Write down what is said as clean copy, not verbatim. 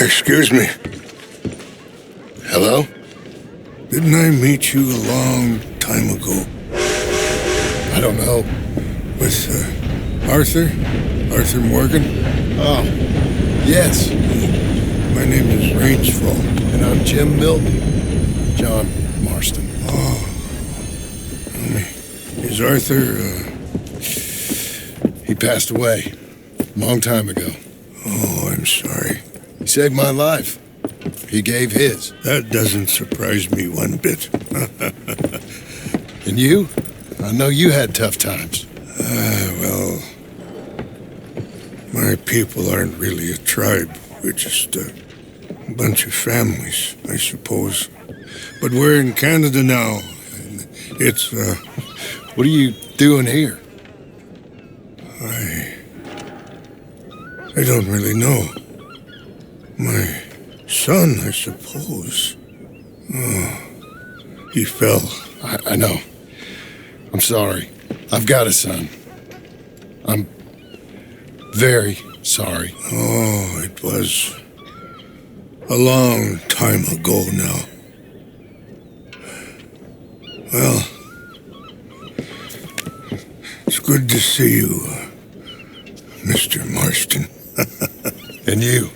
Excuse me. Hello? Didn't I meet you a long time ago? I don't know. With Arthur? Arthur Morgan? Oh, yes. My name is Rangefall. And I'm Jim Milton. John Marston. Oh. Is Arthur, He passed away a long time ago. Oh, I'm sorry. He saved my life. He gave his. That doesn't surprise me one bit. And you? I know you had tough times. Well, my people aren't really a tribe. We're just a bunch of families, I suppose. But we're in Canada now. And it's, What are you doing here? I don't really know. My son, I suppose. Oh, he fell. I know. I'm sorry. I've got a son. I'm very sorry. Oh, it was a long time ago now. Well, it's good to see you, Mr. Marston. And you?